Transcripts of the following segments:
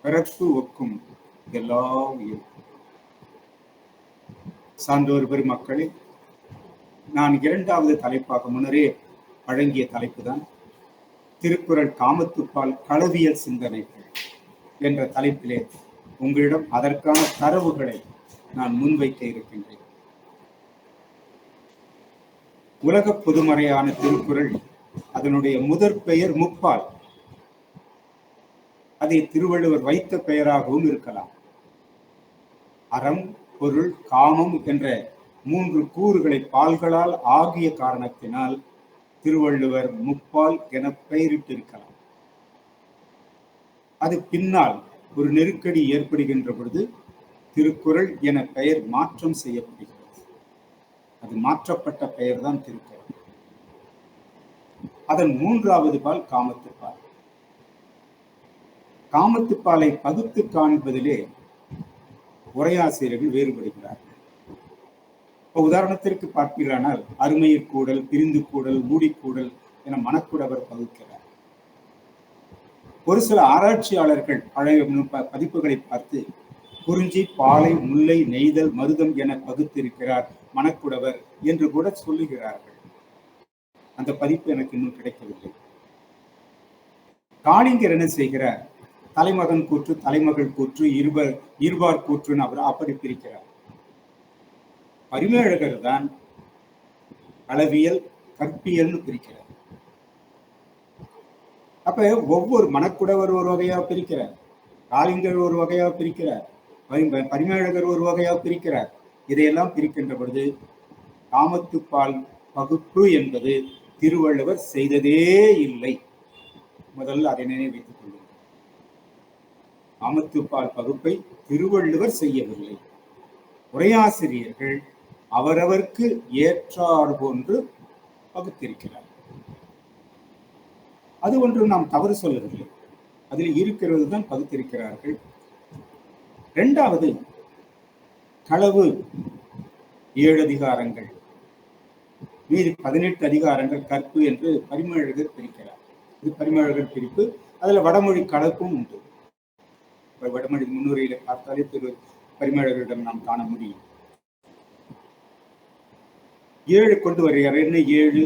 பிறப்பு ஒக்கும் எல்லா உயிர். சான்றோர் பெருமக்களே, நான் இரண்டாவது தலைப்பாக முன்னரே வழங்கிய தலைப்பு தான் திருக்குறள் காமத்துப்பால் களவியல் சிந்தனைகள் என்ற தலைப்பிலே உங்களிடம் அதற்கான தரவுகளை நான் முன்வைக்க இருக்கின்றேன். உலக பொதுமறையான திருக்குறள், அதனுடைய முதற் பெயர் முப்பால். அதை திருவள்ளுவர் வைத்த பெயராகவும் இருக்கலாம். அறம், பொருள், காமம் என்ற 3 கூறுகளை பால்களால் ஆகிய காரணத்தினால் திருவள்ளுவர் முப்பால் என பெயரிட்டிருக்கலாம். அது பின்னால் ஒரு நெருக்கடி ஏற்படுகின்ற பொழுது திருக்குறள் என பெயர் மாற்றம் செய்யப்படுகிறது. அது மாற்றப்பட்ட பெயர் தான் திருக்குறள். அதன் 3வது பால் காமத்துப்பால். காமத்துப்பாலை பகுத்து காண்பதிலே உரையாசிரியர்கள் வேறுபடுகிறார்கள். உதாரணத்திற்கு பார்ப்பீர்களானால் அருமையிற் கூடல், பிரிந்து கூடல், மூடிக்கூடல் என மணக்குடவர் பகுக்கிறார். ஒரு சில ஆராய்ச்சியாளர்கள் பழைய பதிப்புகளை பார்த்து குறிஞ்சி, பாலை, முல்லை, நெய்தல், மருதம் என பகுத்திருக்கிறார் மணக்குடவர் என்று கூட சொல்லுகிறார்கள். அந்த பதிப்பு எனக்கு இன்னும் கிடைக்கவில்லை. காளிங்கர் என்ன செய்கிறார்? தலைமகன் கூற்று, தலைமகள் கூற்று, இருபார் கூற்றுன்னு அவர் அப்படி பிரிக்கிறார். பரிமேழகர் தான் அளவியல், கற்பியல்னு பிரிக்கிறார். அப்ப ஒவ்வொரு மணக்குடவர் ஒரு வகையா பிரிக்கிறார், காளிங்கர் ஒரு வகையா பிரிக்கிறார், பரிமேழகர் ஒரு வகையா பிரிக்கிறார். இதையெல்லாம் பிரிக்கின்ற பொழுது காமத்துப்பால் பகுப்பு என்பது திருவள்ளுவர் செய்ததே இல்லை. முதல்ல அதை நினைவைத்துக் கொள்ளுங்கள். காமத்துப்பால் பகுப்பை திருவள்ளுவர் செய்யவில்லை. உரையாசிரியர்கள் அவரவர்க்கு ஏற்றார் போன்று பகுத்திருக்கிறார். அது ஒன்று நாம் தவறு சொல்லவில்லை. அதில் இருக்கிறது தான் பகுத்திருக்கிறார்கள். 2வது, களவு 7 அதிகாரங்கள், மீதி 18 அதிகாரங்கள் கற்பு என்று பரிமேழகர் பிரிக்கிறார். இது பரிமேழகர் பிரிப்பு. அதுல வடமொழி கலப்பும் உண்டு. வடமொழி முன்னுரையில பார்த்தாலே திரு பரிமேழகரிடம் நாம் காண முடியும். 7 கொண்டு வருகிறார். என்ன 7?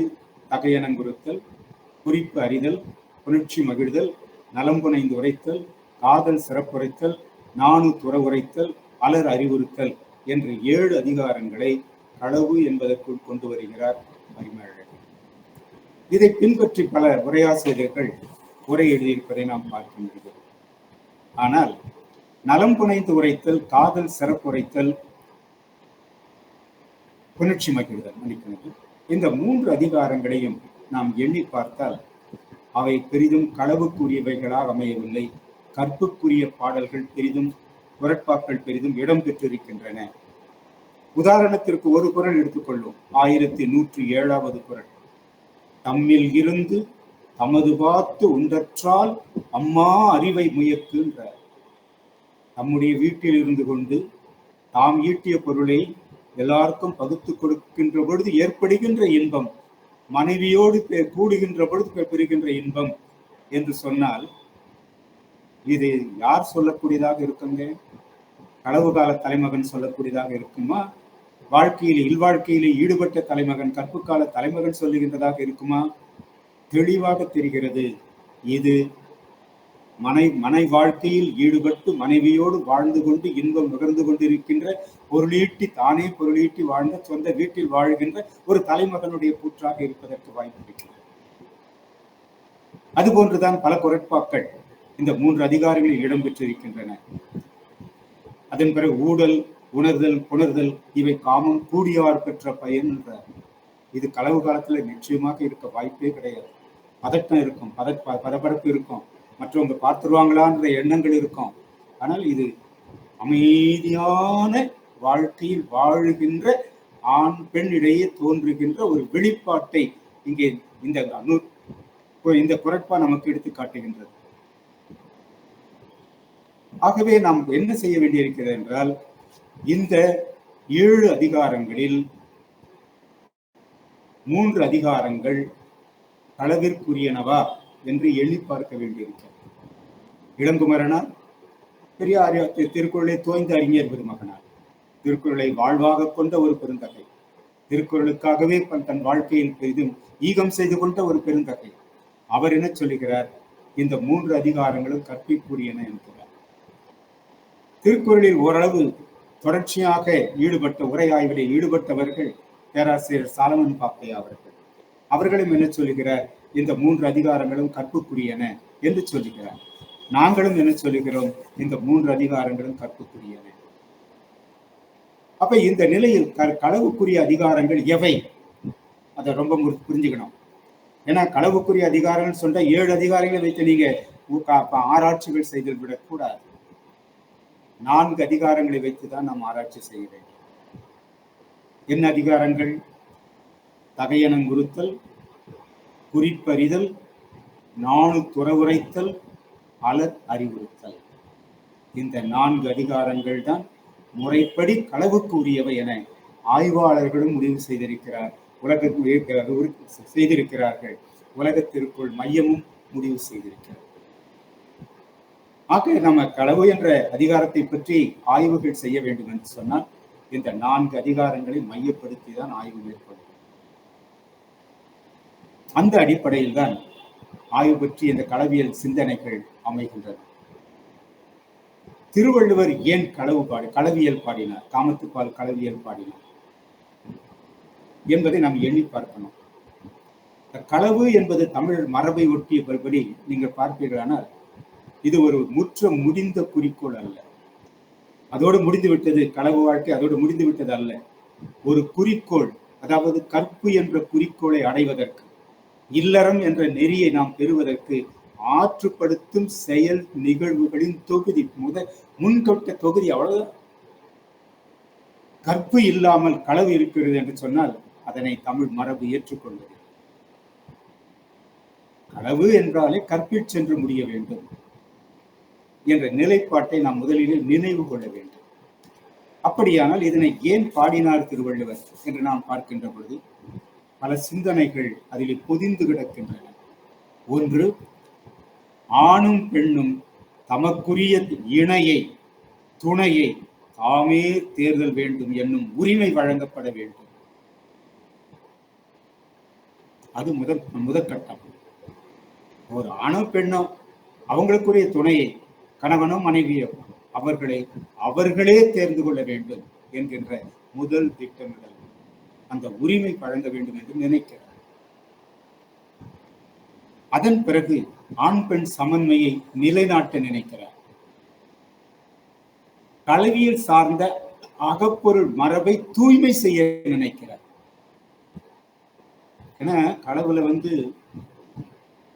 தகையனங்குறுத்தல், குறிப்பு அறிதல், புணர்ச்சி மகிழ்தல், நலம்புனைந்து உரைத்தல், காதல் சிறப்புரைத்தல், நாணு துற உரைத்தல், அலர் அறிவுறுத்தல் என்று 7 அதிகாரங்களை களவு என்பதற்குள் கொண்டு வருகிறார் பரிமேழகர். இதை பின்பற்றி பல உரையாசிரியர்கள் உரை எழுதியிருப்பதை நாம் பார்க்க முடிகிறது. ஆனால் நலம் புனைந்து உரைத்தல், காதல் சிறப்புரைத்தல், புணர்ச்சி மகிழ்தல், மன்னிக்கிறது, இந்த 3 அதிகாரங்களையும் நாம் எண்ணி பார்த்தால் அவை பெரிதும் களவுக்குரியவைகளாக அமையவில்லை. கற்புக்குரிய பாடல்கள் பெரிதும், குரட்பாக்கள் பெரிதும் இடம் பெற்றிருக்கின்றன. உதாரணத்திற்கு ஒரு குறள் எடுத்துக்கொள்வோம். 1107வது குறள். தம்மில் இருந்து தமது பார்த்து உண்டற்றால் அம்மா அறிவை முயக்குன்ற. தம்முடைய வீட்டில் இருந்து கொண்டு தாம் ஈட்டிய பொருளை எல்லாருக்கும் பகுத்து கொடுக்கின்ற பொழுது ஏற்படுகின்ற இன்பம், மனைவியோடு கூடுகின்ற பொழுது பெறுகின்ற இன்பம் என்று சொன்னால் இது யார் சொல்லக்கூடியதாக இருக்குங்க? களவு கால தலைமகன் சொல்லக்கூடியதாக இருக்குமா? வாழ்க்கையிலே, இல்வாழ்க்கையிலே ஈடுபட்ட தலைமகன், கற்பு கால தலைமகன் சொல்லுகின்றதாக இருக்குமா? தெளிவாக தெரிகிறது. இது மனை வாழ்க்கையில் ஈடுபட்டு மனைவியோடு வாழ்ந்து கொண்டு இன்பம் நுகர்ந்து கொண்டிருக்கின்ற, பொருளீட்டி தானே பொருளீட்டி வாழ்ந்த, சொந்த வீட்டில் வாழ்கின்ற ஒரு தலைமகனுடைய கூற்றாக இருப்பதற்கு வாய்ப்பு இருக்கிறது. அதுபோன்றுதான் பல குரட்பாக்கள் இந்த 3 அதிகாரங்களில் இடம்பெற்றிருக்கின்றன. அதன் பிறகு ஊடல், உணர்தல், புணர்தல் இவை காமம் கூடியார் பெற்ற பயன் என்றார். இது களவு காலத்துல நிச்சயமாக இருக்க வாய்ப்பே கிடையாது. பதட்டம் இருக்கும், பரபரப்பு இருக்கும், மற்றவங்க பார்த்துருவாங்களான்ற எண்ணங்கள் இருக்கும். ஆனால் இது அமைதியான வாழ்க்கையில் வாழுகின்ற ஆண் பெண் இடையே தோன்றுகின்ற ஒரு வெளிப்பாட்டை இங்கே இந்த குரட்பா நமக்கு எடுத்து காட்டுகின்றது. ஆகவே நாம் என்ன செய்ய வேண்டியிருக்கிறது என்றால், இந்த 7 அதிகாரங்களில் 3 அதிகாரங்கள் களவிற்குரியனவா என்று எண்ணி பார்க்க வேண்டியிருக்கிறது. இளங்குமரனார் பெரிய திருக்குறளை தோய்ந்த அறிஞர் பெருமகனார், திருக்குறளை வாழ்வாக கொண்ட ஒரு பெருந்தகை, திருக்குறளுக்காகவே தன் வாழ்க்கையில் பெரிதும் ஈகம் செய்து கொண்ட ஒரு பெருந்தகை. அவர் என்ன சொல்லுகிறார்? இந்த 3 அதிகாரங்களும் கற்பிற்குரியன என்கிறார். திருக்குறளில் ஓரளவு தொடர்ச்சியாக உரை ஆய்வில் ஈடுபட்டவர்கள் பேராசிரியர் சாலமன் பாப்பையா அவர்களும் என்ன சொல்லுகிறார்? இந்த 3 அதிகாரங்களும் கற்புக்குரியன என்று சொல்லுகிறார். நாங்களும் என்ன சொல்லுகிறோம்? இந்த 3 அதிகாரங்களும் கற்புக்குரியன. அப்ப இந்த நிலையில் களவுக்குரிய அதிகாரங்கள் எவை? அதை ரொம்ப புரிஞ்சுக்கணும். ஏன்னா களவுக்குரிய அதிகாரங்கள் சொன்ன 7 அதிகாரங்களை வைத்து நீங்க ஆராய்ச்சிகள் செய்து விடக்கூடாது. 4 அதிகாரங்களை வைத்துதான் நாம் ஆராய்ச்சி செய்ய வேண்டும். என்ன அதிகாரங்கள்? தகையனங்குறுத்தல், குறிப்பறிதல், நாணு துறவுரைத்தல், அலர் அறிவுறுத்தல். இந்த 4 அதிகாரங்கள் தான் முறைப்படி களவுக்கு உரியவை என ஆய்வாளர்களும் முடிவு செய்திருக்கிறார். செய்திருக்கிறார்கள். உலக திருக்குறள் மையமும் முடிவு செய்திருக்கிறார். ஆக நம்ம களவு என்ற அதிகாரத்தை பற்றி ஆய்வுகள் செய்ய வேண்டும் என்று சொன்னால் இந்த 4 அதிகாரங்களை மையப்படுத்தி தான் ஆய்வு மேற்கொள்ளும். அந்த அடிப்படையில் தான் ஆய்வு பற்றி இந்த களவியல் சிந்தனைகள் அமைகின்றன. திருவள்ளுவர் ஏன் களவியல் பாடினார், காமத்துப்பால் களவியல் பாடினார் என்பதை நாம் எண்ணி பார்க்கணும். களவு என்பது தமிழ் மரபை ஒட்டியபடி நீங்கள் பார்ப்பீர்களானால் இது ஒரு முடிந்த குறிக்கோள் அல்ல. அதோடு முடிந்து விட்டது களவு வாழ்க்கை, அதோடு முடிந்து விட்டது அல்ல. ஒரு குறிக்கோள், அதாவது கற்பு என்ற குறிக்கோளை அடைவதற்கு, இல்லறம் என்ற நெறியை நாம் பெறுவதற்கு ஆற்றுப்படுத்தும் செயல் நிகழ்வுகளின் தொகுதி, முன்கொட்ட தொகுதி. அவ்வளவுதான். கற்பு இல்லாமல் களவு இருக்கிறது என்று சொன்னால் அதனை தமிழ் மரபு ஏற்றுக்கொள்வது. களவு என்றாலே கற்பில் சென்று முடிய வேண்டும் என்ற நிலைப்பாட்டை நாம் முதலில் நினைவு கொள்ள வேண்டும். அப்படியானால் இதனை ஏன் பாடினார் திருவள்ளுவர் என்று நாம் பார்க்கின்ற பொழுது பல சிந்தனைகள் அதில் பொதிந்து கிடக்கின்றன. ஒன்று, ஆணும் பெண்ணும் தமக்குரிய இணையை, துணையை தாமே தேர்தல் வேண்டும் என்னும் உரிமை வழங்கப்பட வேண்டும். அது முதற்கட்டம். ஒரு ஆணோ பெண்ணோ அவங்களுக்குரிய துணையை, கணவனோ மனைவியோ அவர்களே தேர்ந்து கொள்ள வேண்டும் என்கின்ற முதல் திட்டமிடல். அந்த உரிமை வழங்க வேண்டும் என்று நினைக்கிறார். அதன் பிறகு ஆண் பெண் சமன்மையை நிலைநாட்ட நினைக்கிறார். களவியல் சார்ந்த அகப்பொருள் மரபை தூய்மை செய்ய நினைக்கிறார். ஏன்னா களவுல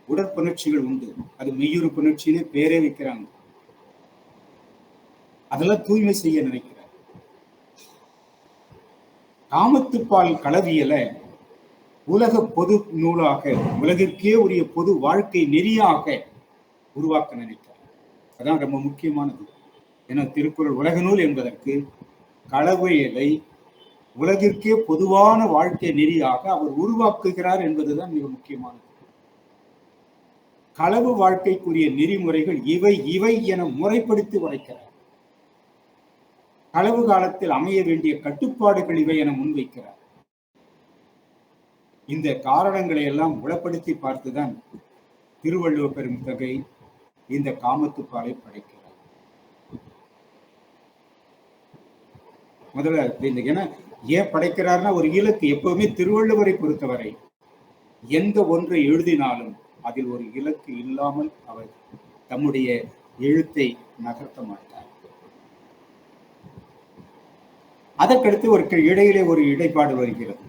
உடற்புணர்ச்சிகள் உண்டு. அது மெய்யுறு புணர்ச்சின்னு பேரே வைக்கிறாங்க. அதெல்லாம் தூய்மை செய்ய நினைக்கிறார். காமத்துப்பால் களவியல உலக பொது நூலாக, உலகிற்கே உரிய பொது வாழ்க்கை நெறியாக உருவாக்க நினைக்கிறார். அதான் ரொம்ப முக்கியமானது. ஏன்னா திருக்குறள் உலக நூல் என்பதற்கு களவியலை உலகிற்கே பொதுவான வாழ்க்கை நெறியாக அவர் உருவாக்குகிறார் என்பதுதான் மிக முக்கியமானது. களவு வாழ்க்கைக்குரிய நெறிமுறைகள் இவை என முறைப்படுத்தி உரைக்கிறார். களவு காலத்தில் அமைய வேண்டிய கட்டுப்பாடுகள் இவை என முன்வைக்கிறார். இந்த காரணங்களை எல்லாம் உளப்படுத்தி பார்த்துதான் திருவள்ளுவர் பெருந்தகை இந்த காமத்துப்பாலை படைக்கிறார். முதல்ல ஏன் படைக்கிறார்னா ஒரு இலக்கு. எப்பவுமே திருவள்ளுவரை பொறுத்தவரை எந்த ஒன்றை எழுதினாலும் அதில் ஒரு இலக்கு இல்லாமல் அவர் தம்முடைய எழுத்தை நகர்த்த மாட்டார். அதற்கடுத்து இடையிலே ஒரு இடைப்பாடு வருகிறது.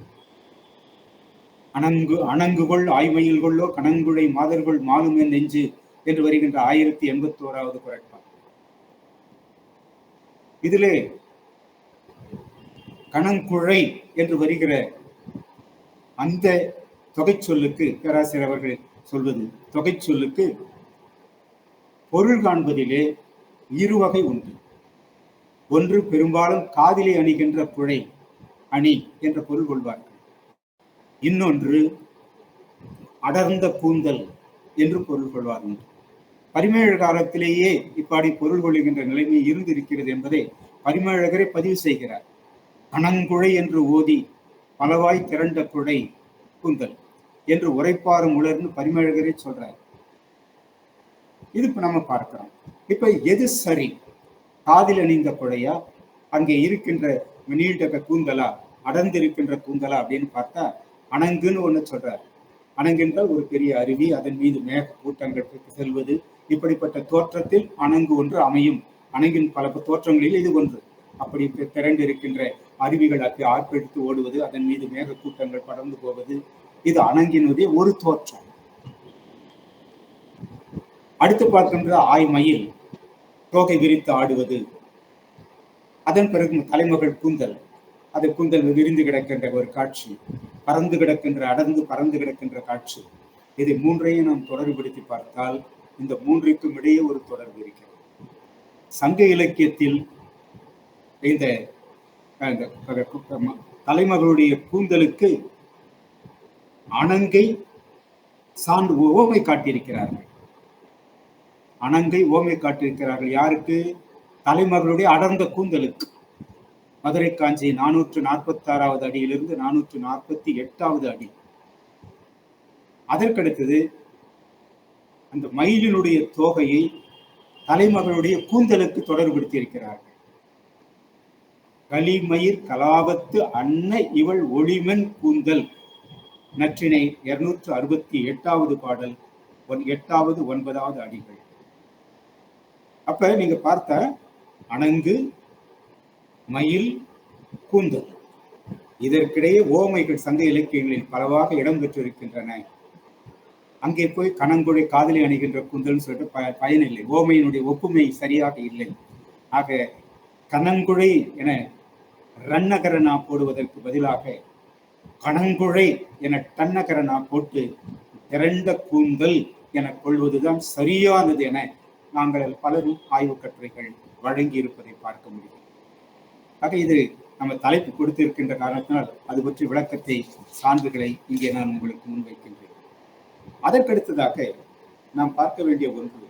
அணங்குகொள் ஆய்மையில் கொள்ளோ கணங்குழை மாதர்கள் மாலுமே நெஞ்சு என்று வருகின்ற 1081வது குறட்பா. இதிலே கணங்குழை என்று வருகிற அந்த தொகை சொல்லுக்கு பேராசிரியர் அவர்கள் சொல்வது, தொகை சொல்லுக்கு பொருள் காண்பதிலே இருவகை உண்டு. ஒன்று, பெரும்பாலும் காதிலே அணிகின்ற குழை அணி என்ற பொருள் கொள்வார்கள். இன்னொன்று, அடர்ந்த கூந்தல் என்று பொருள் கொள்வார்கள். பரிமேழ காலத்திலேயே இப்பாடி பொருள் கொள்ளுகின்ற நிலைமை இருந்திருக்கிறது என்பதை பரிமேழகரை பதிவு செய்கிறார். கணங்குழை என்று ஓதி பலவாய் திரண்ட குழை கூந்தல் என்று உரைப்பாறு உலர்னு பரிமேழகரே சொல்றார். இது இப்ப நம்ம பார்க்கிறோம். இப்ப எது சரி? காதில் அணிந்த குழையா, அங்கே இருக்கின்ற நீண்ட கூந்தலா, அடர்ந்திருக்கின்ற கூந்தலா அப்படின்னு பார்த்தா அணங்குன்னு ஒண்ணு சொல்றார். அணங்கென்றால் ஒரு பெரிய அருவி, அதன் மீது மேக கூட்டங்கள் செல்வது, இப்படிப்பட்ட தோற்றத்தில் அணங்கு ஒன்று அமையும். அணங்கின் பல தோற்றங்களில் இது ஒன்று. அப்படி திரண்டு இருக்கின்ற அருவிகள் ஆர்ப்பெடுத்து ஓடுவது, அதன் மீது மேக கூட்டங்கள் படர்ந்து போவது, இது அணங்கினுடைய ஒரு தோற்றம். அடுத்து பார்க்கின்ற ஆய்மயில் தோகை விரித்து ஆடுவது, அதன் பிறகு தலைமகள் கூந்தல், அது கூந்தல் விரிந்து கிடக்கின்ற ஒரு காட்சி, பறந்து கிடக்கின்ற அடர்ந்து பறந்து கிடக்கின்ற காட்சி. இதை மூன்றையும் நாம் தொடர்புபடுத்தி பார்த்தால் இந்த மூன்றுக்கும் இடையே ஒரு தொடர்பு இருக்கிறது. சங்க இலக்கியத்தில் இந்த தலைமகளுடைய கூந்தலுக்கு அணங்கை சான்று ஓமை காட்டியிருக்கிறார்கள். அணங்கை ஓமை காட்டியிருக்கிறார்கள். யாருக்கு? தலைமகளுடைய அடர்ந்த கூந்தலுக்கு. மதுரை காஞ்சி 446வது அடியிலிருந்து 448வது அடி. அதற்கடுத்தது அந்த மயிலினுடைய தோகையை தலைமகளுடைய கூந்தலுக்கு தொடர்புபடுத்தி இருக்கிறார்கள். கலிமயிர் கலாவத்து அன்ன இவள் ஒளிமென் கூந்தல், நற்றினை 268வது பாடல், 8வது 9வது அடிகள். அப்ப நீங்க பார்த்த அணங்கு, மயில், கூந்தல், இதற்கிடையே ஓமைகள் சங்க இலக்கியங்களில் பலவாக இடம்பெற்றிருக்கின்றன. அங்கே போய் கணங்குழை காதலி அணிகின்ற கூந்தல் சொல்லிட்டு பயனில்லை. ஓமையினுடைய ஒப்புமை சரியாக இல்லை. ஆக கணங்குழை என ரன்னகரனா போடுவதற்கு பதிலாக கணங்குழை என டன்னகரனா போட்டு திரண்ட கூந்தல் என கொள்வதுதான் சரியானது என நாங்கள் பலரும் ஆய்வு கட்டுரைகள் வழங்கி இருப்பதை பார்க்க முடியும். ஆக இது நம்ம தலைப்பு கொடுத்திருக்கின்ற காரணத்தினால் அது பற்றி விளக்கத்தை, சான்றுகளை இங்கே நான் உங்களுக்கு முன்வைக்கின்றேன். அதற்கடுத்ததாக நாம் பார்க்க வேண்டிய ஒன்று,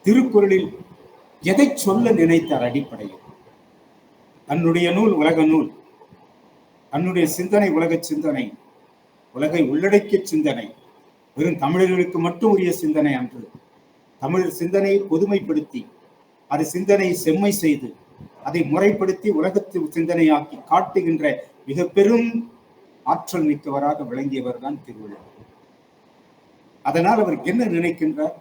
திருக்குறளில் எதை சொல்ல நினைத்தார் அடிப்படையில். தன்னுடைய நூல் உலக நூல், தன்னுடைய சிந்தனை உலக சிந்தனை, உலகை உள்ளடக்கிய சிந்தனை, வெறும் தமிழர்களுக்கு மட்டும் உரிய சிந்தனை அன்று. தமிழர் சிந்தனையை பொதுமைப்படுத்தி, அது சிந்தனையை செம்மை செய்து, அதை முறைப்படுத்தி உலகத்து சிந்தனையாக்கி காட்டுகின்ற மிக பெரும் ஆற்றல் மிக்கவராக விளங்கியவர் தான் திருவள்ளுவர். அதனால் அவர் என்ன நினைக்கின்றார்?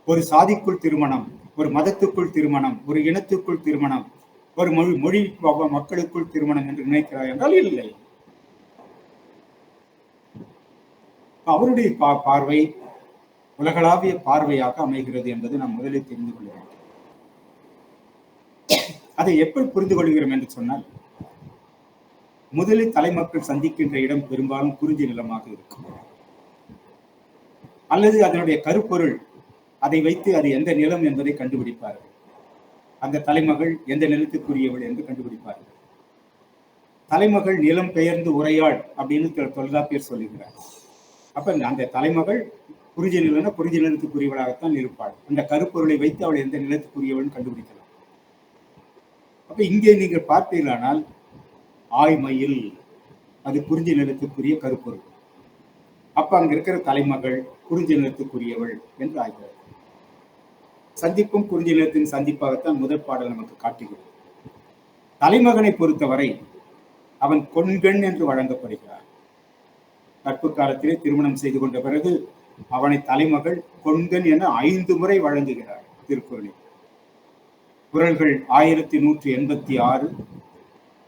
ஒரு சாதிக்குள் திருமணம், ஒரு மதத்துக்குள் திருமணம், ஒரு இனத்துக்குள் திருமணம், ஒரு மொழி மக்களுக்குள் திருமணம் என்று நினைக்கிறார் என்றால் இல்லை. அவருடைய பார்வை உலகளாவிய பார்வையாக அமைகிறது என்பது நாம் முதலில் தெரிந்து கொள்ள வேண்டும். அதை எப்படி புரிந்து கொள்கிறோம் என்று சொன்னால், முதலில் தலைமக்கள் சந்திக்கின்ற இடம் பெரும்பாலும் குறிஞ்சி நிலமாக இருக்கும், அல்லது அதனுடைய கருப்பொருள், அதை வைத்து அது எந்த நிலம் என்பதை கண்டுபிடிப்பார்கள். அந்த தலைமகள் எந்த நிலத்துக்குரியவள் என்று கண்டுபிடிப்பார்கள். தலைமகள் நிலம் பெயர்ந்து உரையாள் அப்படின்னு தொல்காப்பியர் சொல்லுகிறார். அப்ப அந்த தலைமகள் குறிஞ்சி நிலம்னா குறிஞ்சி நிலத்துக்குரியவளாகத்தான் இருப்பாள். அந்த கருப்பொருளை வைத்து அவள் எந்த நிலத்துக்குரியவள் கண்டுபிடிக்கலாம். அப்ப இங்கே நீங்கள் பார்த்தீர்களானால் ஆய்மயில், அது குறிஞ்சி நிலத்துக்குரிய கருப்பொருள். அப்ப அங்க இருக்கிற தலைமகள் குறிஞ்சி நிலத்துக்குரியவள் என்று ஆகிறது. சந்திப்பும் குறிஞ்சி நிலத்தின் சந்திப்பாகத்தான் முதல் பாடல் நமக்கு காட்டுகிறது. தலைமகனை பொறுத்தவரை அவன் கொண்கண் என்று வழங்கப்படுகிறார். கற்பு காலத்திலே திருமணம் செய்து கொண்ட பிறகு அவனை தலைமகள் கொண்கண் என 5 முறை வழங்குகிறார் திருக்குறளில். குறள்கள் 1186,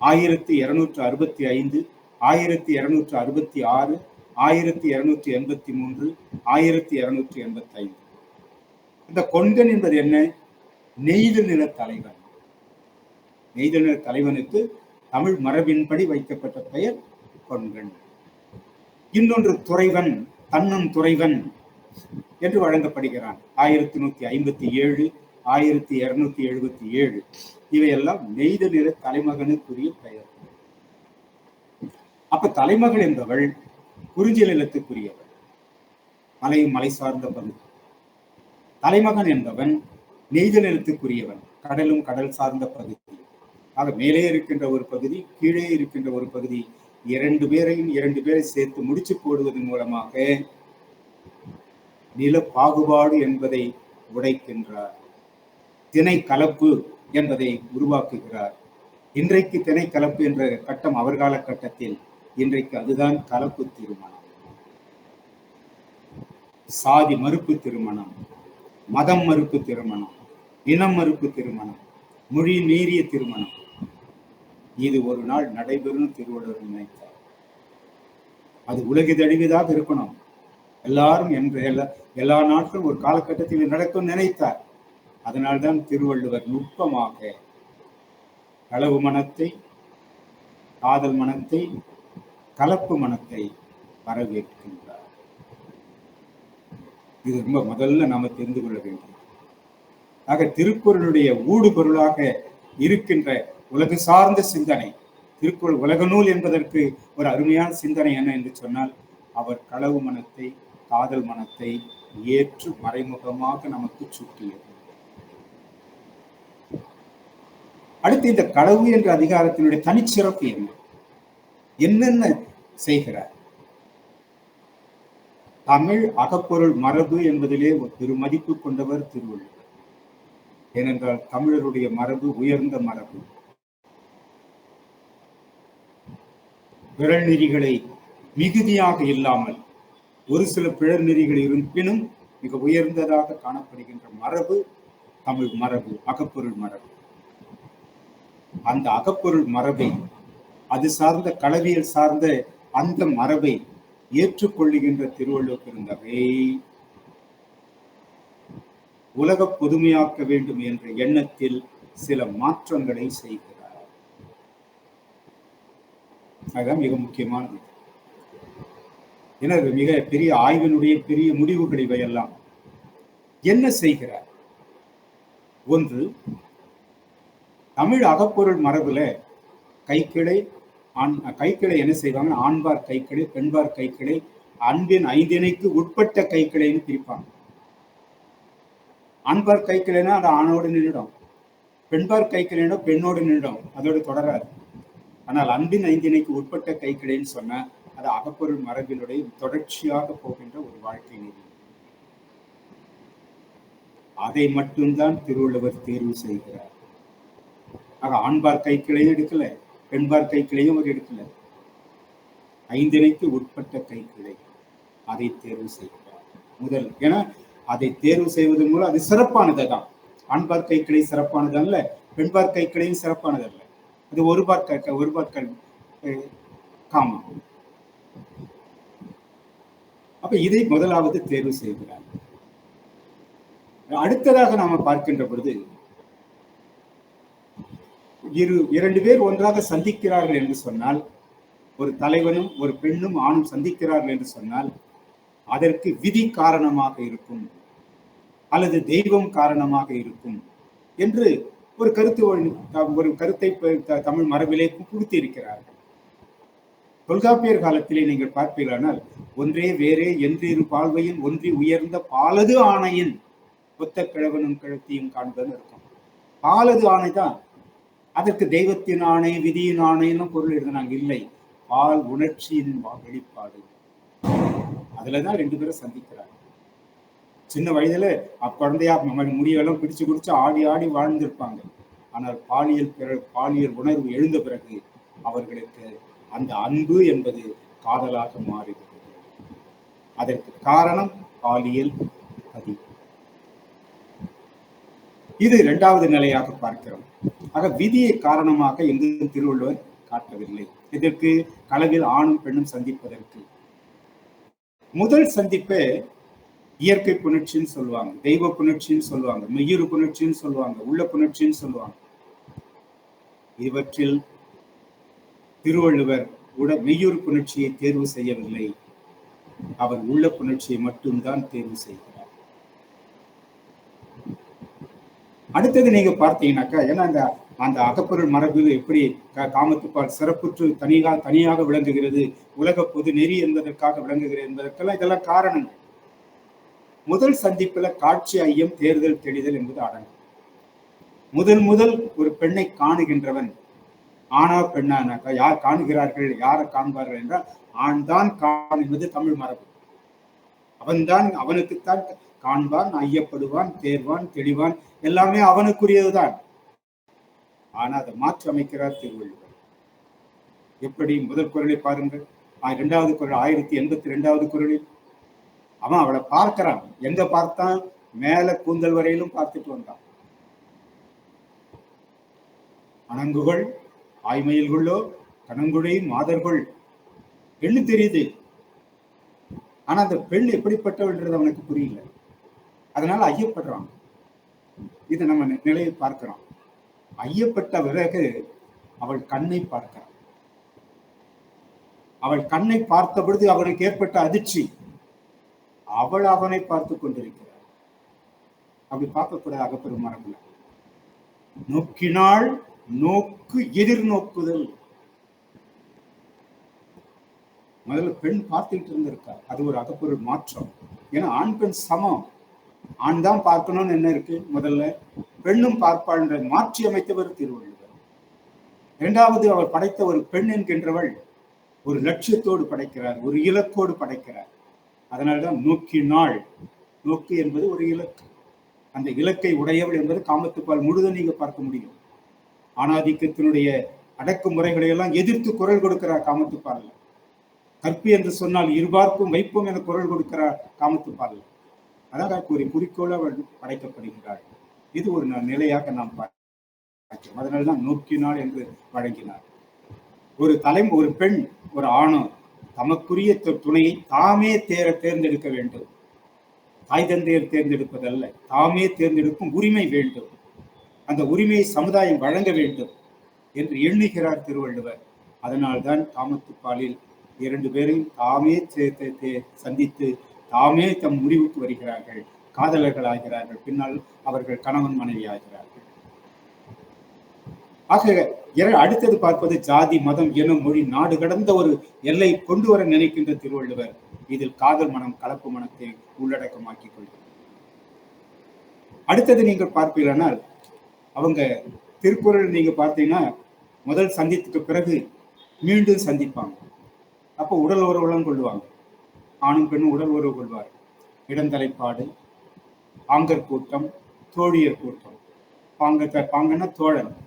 1265, 1266, 1283, 1285. இந்த கொண்கன் என்பது என்ன? நெய்தல் நில தலைவன். நெய்தல் நில தலைவனுக்கு தமிழ் மரபின்படி வைக்கப்பட்ட பெயர் கொண்கன். இன்னொன்று துறைவன், தன்னன் துறைவன் என்று வழங்கப்படுகிறான். 1157, 1277 இவையெல்லாம் நெய்தல் நில தலைமகனுக்குரிய பெயர். அப்ப தலைமகள் என்பவள் குறிஞ்சி நிலத்துக்குரியவள். மலையும் மலை சார்ந்த பகுதி. தலைமகன் என்பவன் நெய்தல் நிலத்துக்குரியவன், கடலும் கடல் சார்ந்த பகுதி. ஆக மேலே இருக்கின்ற ஒரு பகுதி, கீழே இருக்கின்ற ஒரு பகுதி, இரண்டு பேரை சேர்த்து முடிச்சு போடுவதன் மூலமாக நில பாகுபாடு என்பதை உடைக்கின்றார். திணை கலப்பு என்பதை உருவாக்குகிறார். இன்றைக்கு திணை கலப்பு என்ற கட்டம் அவர் காலகட்டத்தில், இன்றைக்கு அதுதான் கலப்பு திருமணம். சாதி மறுப்பு திருமணம், மதம் மறுப்பு திருமணம், இனம் மறுப்பு திருமணம், மொழி மீறிய திருமணம். இது ஒரு நாள் நடைபெறும் திருவள்ளுவர் நினைத்தார். அது உலகிதழிவதாக இருக்கணும். எல்லாரும் எல்லா நாட்களும் ஒரு காலகட்டத்தில் நடக்கும் நினைத்தார். அதனால்தான் திருவள்ளுவர் நுட்பமாக களவு மனத்தை, காதல் மனத்தை, கலப்பு மனத்தை வரவேற்கின்றார். இது ரொம்ப முதல்ல நாம தெரிந்து கொள்ள வேண்டும். ஆக திருக்குறளுடைய ஊடு பொருளாக இருக்கின்ற உலக சார்ந்த சிந்தனை, திருக்குறள் உலக நூல் என்பதற்கு ஒரு அருமையான சிந்தனை என்ன என்று சொன்னால், அவர் களவு மனத்தை, காதல் மனத்தை ஏற்று மறைமுகமாக நமக்கு சுட்டியது. அடுத்து இந்த களவு என்ற அதிகாரத்தினுடைய தனிச்சிறப்பு என்ன, என்னென்ன செய்கிறார்? தமிழ் அகப்பொருள் மரபு என்பதிலே ஒரு பெருமதிப்பு கொண்டவர் திருவள்ளுவர். ஏனென்றால் தமிழருடைய மரபு உயர்ந்த மரபு. பிறர் நெறிகளை மிகுதியாக இல்லாமல் ஒரு சில பிறர் நெறிகள் இருப்பினும் மிக உயர்ந்ததாக காணப்படுகின்ற மரபு தமிழ் மரபு, அகப்பொருள் மரபு. அந்த அகப்பொருள் மரபை, அது சார்ந்த களவியல் சார்ந்த அந்த மரபை ஏற்றுக்கொள்ளுகின்ற திருவள்ளுவர் பெருந்தகை உலக பொதுமையாக்க வேண்டும் என்ற எண்ணத்தில் சில மாற்றங்களை செய்கிறார். அதுதான் மிக முக்கியமானது. எனவே மிக பெரிய ஆய்வினுடைய பெரிய முடிவுகள் இவையெல்லாம். என்ன செய்கிறார்? ஒன்று, தமிழ் அகப்பொருள் மரபுல கைக்கிளை என்ன செய்வாங்க? ஆண்பார் கைக்கிளை, பெண்பார் கைக்கிளை, அன்பின் ஐந்திணைக்கு உட்பட்ட கைக்கிளைன்னு பிரிப்பாங்க. ஆண்பார் கைக்கிளைனா அது ஆணோடு நின்றுடும், பெண்பார் கைக்கிளைனா பெண்ணோடு நின்றுடும், அதோடு தொடராது. ஆனால் அன்பின் ஐந்திணைக்கு உட்பட்ட கைக்கிளைன்னு சொன்னா அது அகப்பொருள் மரபினுடைய தொடர்ச்சியாக போகின்ற ஒரு வாழ்க்கை நெறி. அதை மட்டும்தான் திருவள்ளுவர் தேர்வு செய்கிறார். ஆக ஆண்பார் கைக்கிளையும் எடுக்கல, பெண்பார் கைக்கிளையும் அவர் எடுக்கல, ஐந்திணைக்கு உட்பட்ட கைக்கிளை அதை தேர்வு செய்கிறார். முதல், ஏன்னா அதை தேர்வு செய்வதன் மூலம் அது சிறப்பானது தான். ஆண்பார் கைக்கிளை சிறப்பானது அல்ல, பெண்பார் கைக்கிளையும் சிறப்பானது அல்ல. அது ஒரு பார் காமம். அப்ப இதை முதலாவது தேர்வு செய்கிறார். அடுத்ததாக நாம பார்க்கின்ற பொழுது, இரண்டு பேர் ஒன்றாக சந்திக்கிறார்கள் என்று சொன்னால், ஒரு தலைவனும் ஒரு பெண்ணும் ஆணும் சந்திக்கிறார்கள் என்று சொன்னால், அதற்கு விதி காரணமாக இருக்கும் அல்லது தெய்வம் காரணமாக இருக்கும் என்று ஒரு கருத்தை தமிழ் மரபிலே புகுத்தி இருக்கிறார்கள். தொல்காப்பியர் காலத்திலே நீங்கள் பார்ப்பீர்களானால், ஒன்றே வேறே என்றிரு பால்வையின் ஒன்றி உயர்ந்த பாலது ஆணையின் ஒத்த கிழவனும் கிழத்தியும் காண்பதுன்னு இருக்கும். பாலது ஆணை தான். அதற்கு தெய்வத்தின் ஆணை, விதியின் ஆணைன்னு பொருள் எழுதினாங்க. இல்லை, பால் உணர்ச்சியின் வெளிப்பாடு. அதுலதான் ரெண்டு பேரும் சந்திக்கிறாங்க. சின்ன வயதுல குழந்தையா முடியெல்லாம் பிடிச்சு குடிச்சு ஆடி ஆடி வாழ்ந்திருப்பாங்க. ஆனால் பாலியல் உணர்வு எழுந்த பிறகு அவர்களுக்கு அந்த அன்பு என்பது காதலாக மாறுகிறது. அதற்கு காரணம் பாலியல் பதிவு. இது இரண்டாவது நிலையாக பார்க்கிறோம். ஆக விதியை காரணமாக எங்கும் திருவள்ளுவர் காட்டவில்லை. இதற்கு களவில் ஆணும் பெண்ணும் சந்திப்பதற்கு முதல் சந்திப்பை இயற்கை புணர்ச்சின்னு சொல்லுவாங்க, தெய்வ புணர்ச்சின்னு சொல்லுவாங்க, மெய்யுறு புணர்ச்சின்னு சொல்லுவாங்க, உள்ள புணர்ச்சின்னு சொல்லுவாங்க. இவற்றில் திருவள்ளுவர் மெய்யுறு புணர்ச்சியை தேர்வு செய்யவில்லை. அவர் உள்ள புணர்ச்சியை மட்டும்தான் தேர்வு செய்கிறார். அடுத்தது நீங்க பார்த்தீங்கன்னாக்கா, ஏன்னா அந்த அகப்பொருள் மரபு எப்படி காமத்துப்பால் சிறப்புற்று தனியாக விளங்குகிறது, உலக பொது நெறி என்பதற்காக விளங்குகிறது என்பதற்கெல்லாம் இதெல்லாம் காரணங்கள். முதல் சந்திப்புல காட்சி ஐயம் தேர்தல் தெளிதல் என்பது அடங்கும். முதல் ஒரு பெண்ணை காணுகின்றவன் ஆனா பெண்ணானாக்கா யார் காணுகிறார்கள், யாரை காண்பார்கள் என்றால் ஆண் தான் காண் என்பது தமிழ் மரபு. அவன்தான் அவனுக்குத்தான் காண்பான், ஐயப்படுவான், தேர்வான், தெளிவான், எல்லாமே அவனுக்குரியதுதான். ஆனா அதை மாற்றி அமைக்கிறார் திருவள்ளுவர். எப்படி? முதல் குறளை பாருங்கள், 2வது குறள் 1082வது குறளில் அவன் அவளை பார்க்கிறான். எங்க பார்த்தான்? மேல கூந்தல் வரையிலும் பார்த்துட்டு வந்தான். அணங்குகள் ஆய்மயில்களோ கணங்குழை மாதர்கள் பெண்ணு தெரியுது. ஆனா அந்த பெண் எப்படிப்பட்டவள்ன்றது அவனுக்கு புரியல. அதனால ஐயப்படுறான். இதை நம்ம நிலையை பார்க்கிறோம். ஐயப்பட்ட பிறகு அவள் கண்ணை பார்க்கிறான். அவள் கண்ணை பார்த்த பொழுது அவனுக்கு ஏற்பட்ட அதிர்ச்சி. அவள் அவனை பார்த்து கொண்டிருக்கிறாள். அப்படி பார்க்கக்கூடாது. அகப்பெரும் மரபுல நோக்கினாள், நோக்கு எதிர்நோக்குதல். முதல்ல பெண் பார்த்துக்கிட்டு இருந்திருக்கா. அது ஒரு அகப்பொருள் மாற்றம். ஏன்னா ஆண் பெண் சமம். ஆண் தான் பார்க்கணும்னு என்ன இருக்கு? முதல்ல பெண்ணும் பார்ப்பாள் என்ற மாற்றி அமைத்தவர் திருவள்ளுவர். இரண்டாவது, அவர் படைத்த ஒரு பெண் என்கின்றவள் ஒரு லட்சியத்தோடு படைக்கிறார், ஒரு இலக்கோடு படைக்கிறார். அதனால்தான் நோக்கினாள். நோக்கு என்பது ஒரு இலக்கு. அந்த இலக்கை உடையவள் என்பது காமத்துப்பால் முழுதும் நீங்க பார்க்க முடியும். ஆணாதிக்கத்தினுடைய அடக்குமுறைகளை எல்லாம் எதிர்த்து குரல் கொடுக்கிறார் காமத்துப்பால். கற்பு என்று சொன்னால் இருபார்ப்பும் வைப்போம் என குரல் கொடுக்கிறார் காமத்துப்பால். அதாக ஒரு குறிக்கோள் அவள் படைக்கப்படுகிறாள். இது ஒரு நிலையாக நாம் பார்க்கிறோம். அதனால்தான் நோக்கினாள் என்று வழங்கினார். ஒரு பெண் ஒரு ஆணோ தமக்குரிய துணையை தாமே தேர்ந்தெடுக்க வேண்டும். தாய் தந்தையர் தேர்ந்தெடுப்பதல்ல, தாமே தேர்ந்தெடுக்கும் உரிமை வேண்டும். அந்த உரிமையை சமுதாயம் வழங்க வேண்டும் என்று எண்ணுகிறார் திருவள்ளுவர். அதனால்தான் காமத்துப்பாலில் 2 பேரையும் தாமே சந்தித்து தாமே தம் முடிவுக்கு வருகிறார்கள், காதலர்கள் ஆகிறார்கள். பின்னால் அவர்கள் கணவன் மனைவி ஆகிறார்கள். ஆக அடுத்தது பார்ப்பது ஜாதி மதம் எனும் மொழி நாடு கடந்த ஒரு எல்லை கொண்டு வர நினைக்கின்ற திருவள்ளுவர் இதில் காதல் மனம் கலப்பு மனத்தை உள்ளடக்கமாக்கிக் கொள்கிறார். அடுத்தது நீங்கள் பார்ப்பீர்களானால் அவங்க திருக்குறள் நீங்க பார்த்தீங்கன்னா முதல் சந்தித்துக்கு பிறகு மீண்டும் சந்திப்பாங்க. அப்போ உடல் உறவுகளும் கொள்வாங்க. ஆணும் பெண்ணும் உடல் உறவு கொள்வார். இடந்தலைப்பாடு, ஆங்கர் கூட்டம், தோழியர் கூட்டம். பாங்கன்னா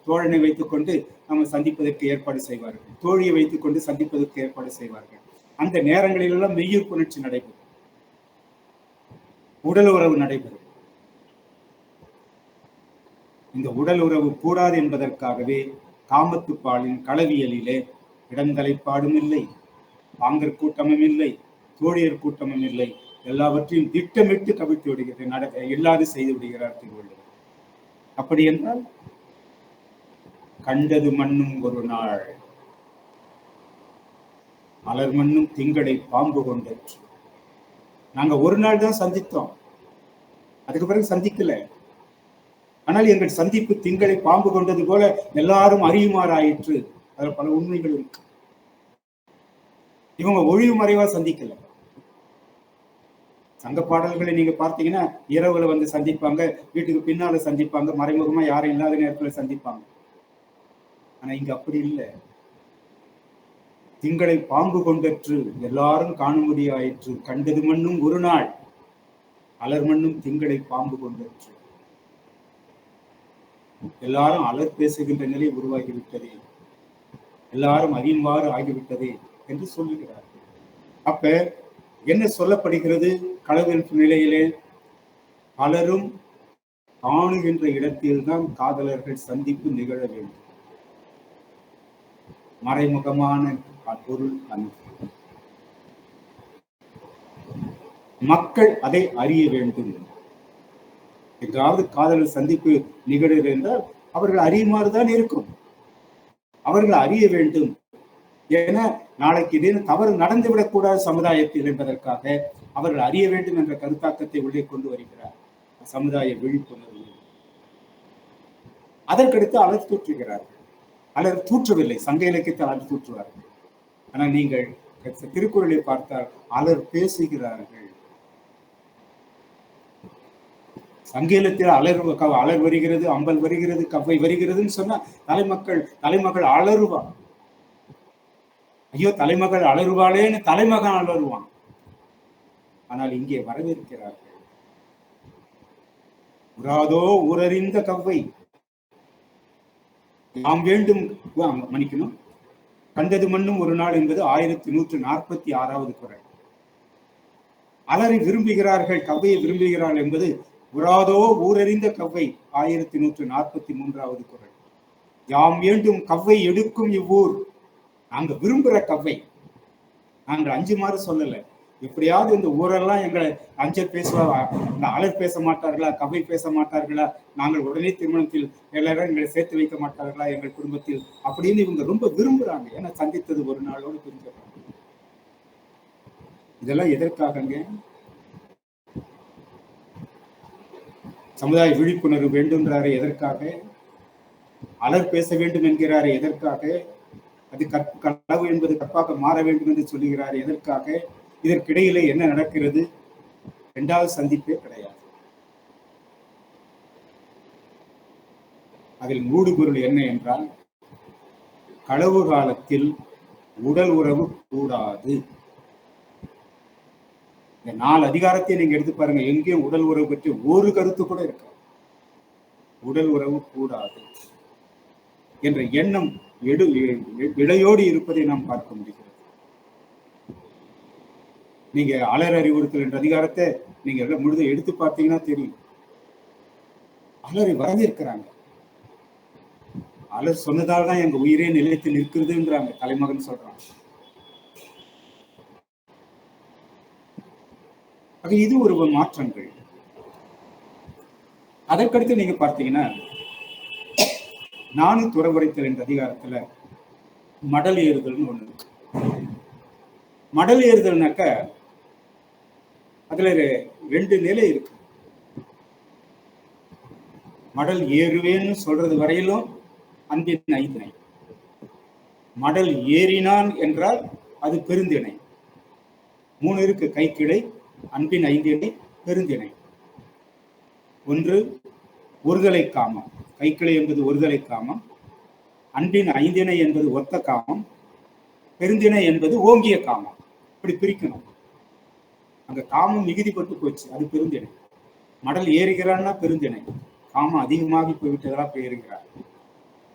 தோழனை வைத்துக் கொண்டு நம்ம சந்திப்பதற்கு ஏற்பாடு செய்வார்கள். தோழியை வைத்துக் கொண்டு சந்திப்பதற்கு ஏற்பாடு செய்வார்கள். அந்த நேரங்களிலெல்லாம் மெய்யுர் புணர்ச்சி நடைபெறும், உடல் உறவு நடைபெறும். இந்த உடல் உறவு கூடாது என்பதற்காகவே காமத்துப்பாலின் களவியலிலே இடந்தலைப்பாடும் இல்லை, ஆங்கர் கூட்டமும் இல்லை, தோழியர் கூட்டமும் இல்லை. எல்லாவற்றையும் திட்டமிட்டு கவிழ்த்து விடுகிறது, இல்லாது செய்து விடுகிறார் திருவள்ளுவர். அப்படி என்றால் கண்டது மண்ணும் ஒரு நாள் அலர் மண்ணும் திங்களை பாம்பு கொண்டற்று. நாங்க ஒரு நாள் தான் சந்தித்தோம், அதுக்கு பிறகு சந்திக்கல. ஆனால் எங்கள் சந்திப்பு திங்களை பாம்பு கொண்டது போல எல்லாரும் அறியுமாறாயிற்று. அதில் பல உண்மைகள் இருக்கு. இவங்க ஒழிவு மறைவா சந்திக்கல. சங்க பாடல்களை நீங்க பார்த்தீங்கன்னா இரவுல வந்து சந்திப்பாங்க, வீட்டுக்கு பின்னால சந்திப்பாங்க, மறைமுகமா யாரும் இல்லாத நேரத்துல சந்திப்பாங்க. ஆனா இங்க அப்படி இல்லை. திங்களை பாம்பு கொண்டற்று, எல்லாரும் காணும்படி ஆயிற்று. கண்டது மண்ணும் ஒரு நாள் அலர் மண்ணும் திங்களை பாம்பு கொண்டற்று. எல்லாரும் அலர் பேசுகின்ற நிலை உருவாகிவிட்டதே, எல்லாரும் அறியுமாறு ஆகிவிட்டதே என்று சொல்லுகிறார். அப்ப என்ன சொல்லப்படுகிறது? களவின் நிலையிலே பலரும் காணுகின்ற இடத்தில்தான் காதலர்கள் சந்திப்பு நிகழ வேண்டும். மறைமுகமான பொருள் அன்று மக்கள் அதை அறிய வேண்டும். என்றாவது காதலர் சந்திப்பு நிகழ்கிறது என்றால் அவர்கள் அறியுமாறுதான் இருக்கும். அவர்கள் அறிய வேண்டும். ஏன்னா நாளைக்கு இதே தவறு நடந்துவிடக் கூடாது சமுதாயத்தில் என்பதற்காக அவர்கள் அறிய வேண்டும் என்ற கருத்தாக்கத்தை உள்ளே கொண்டு வருகிறார். சமுதாய விழிப்புணர்வு. அதற்கடுத்து அலர் தூற்றுகிறார்கள். அலர் தூற்றவில்லை, சங்க இலக்கியத்தில் அலர் தூற்றுவார்கள். ஆனால் நீங்கள் திருக்குறளை பார்த்தால் அலர் பேசுகிறார்கள். சங்கீதத்தில் அலர் வருகிறது, அம்பல் வருகிறது, கவ்வை வருகிறதுன்னு சொன்னா தலைமகள் அலறுவா. ஐயோ தலைமகள் அலறுவாளேன்னு தலைமகன் அலறுவான். ஆனால் இங்கே வரவேற்கிறார்கள். உராதோ ஊரறிந்த கவ்வை நாம் வேண்டும் மன்னிக்கணும், கண்டது மண்ணும் ஒரு நாள் என்பது 1146வது குறள். அலரை விரும்புகிறார்கள், கவ்வையை விரும்புகிறார்கள் என்பது உராதோ ஊரறிந்த கவ்வை 1143வது குறள். யாம் வேண்டும் கவ்வை எடுக்கும் இவ்வூர். நாங்க விரும்புற கவ்வை. நாங்கள் அஞ்சுமாறு சொல்லல. எப்படியாவது இந்த ஊரெல்லாம் எங்களை அஞ்சல் பேசுவா, அலர் பேச மாட்டார்களா, கவ்வை பேச மாட்டார்களா, நாங்கள் உடனே திருமணத்தில் எல்லாரும் எங்களை சேர்த்து வைக்க மாட்டார்களா எங்கள் குடும்பத்தில் அப்படின்னு இவங்க ரொம்ப விரும்புறாங்க. ஏன்னா சந்தித்தது ஒரு நாளோடு புரிஞ்சுறாங்க. இதெல்லாம் எதற்காகங்க? சமுதாய விழிப்புணர்வு வேண்டும்ன்றாரு. எதற்காக? அலர் பேச வேண்டும் என்கிறாரு. எதற்காக? அது களவு என்பது கற்பாக மாற வேண்டும் என்று சொல்லுகிறார். எதற்காக? இதற்கிடையிலே என்ன நடக்கிறது? இரண்டாவது சந்திப்பே கிடையாது. அதில் மூடு பொருள் என்ன என்றால், களவு காலத்தில் உடல் உறவு கூடாது. இந்த 4 அதிகாரத்தை நீங்க எடுத்து பாருங்க, எங்கேயும் உடல் உறவு பற்றி ஒரு கருத்து கூட இருக்க. உடல் உறவு கூடாது என்ற எண்ணம் இடையோடு இருப்பதை நாம் பார்க்க முடிகிறது. நீங்க அலர் அறிவுறுத்தல் என்ற அதிகாரத்தை நீங்க முழுதும் எடுத்து பார்த்தீங்கன்னா தெரியும். அலரை வரவேற்கிறாங்க. அலர் சொன்னதால் தான் எங்க உயிரே நிலையத்தில் இருக்கிறதுன்றாங்க. தலைமகன் சொல்றாங்க. இது ஒரு மாற்றங்கள். அதற்கடுத்து நீங்க பார்த்தீங்கன்னா, 4 துறவுரைத்தல் என்ற அதிகாரத்துல மடல் ஏறுதல்னு ஒண்ணு இருக்கு. மடல் ஏறுதல்னாக்க அதுல 2 நிலை இருக்கு. மடல் ஏறுவேன்னு சொல்றது வரையிலும் அன்பின் 5 திணை. மடல் ஏறினான் என்றால் அது பெருந்திணை. 3 இருக்கு. கைக்கிளை, அன்பின் 5 திணை, பெருந்திணை. 1 ஒருதலை காமம். கைக்கிளை என்பது ஒருதலை காமம். அன்பின் 5 திணை என்பது ஒத்த காமம். பெருந்திணை என்பது ஓங்கிய காமம். இப்படி பிரிக்கணும். அங்க காமம் மிகுதிப்பட்டு போச்சு, அது பெருந்திணை. மடல் ஏறுகிறான்னா பெருந்திணை. காமம் அதிகமாகி போய்விட்டதா ஏறுகிறார்.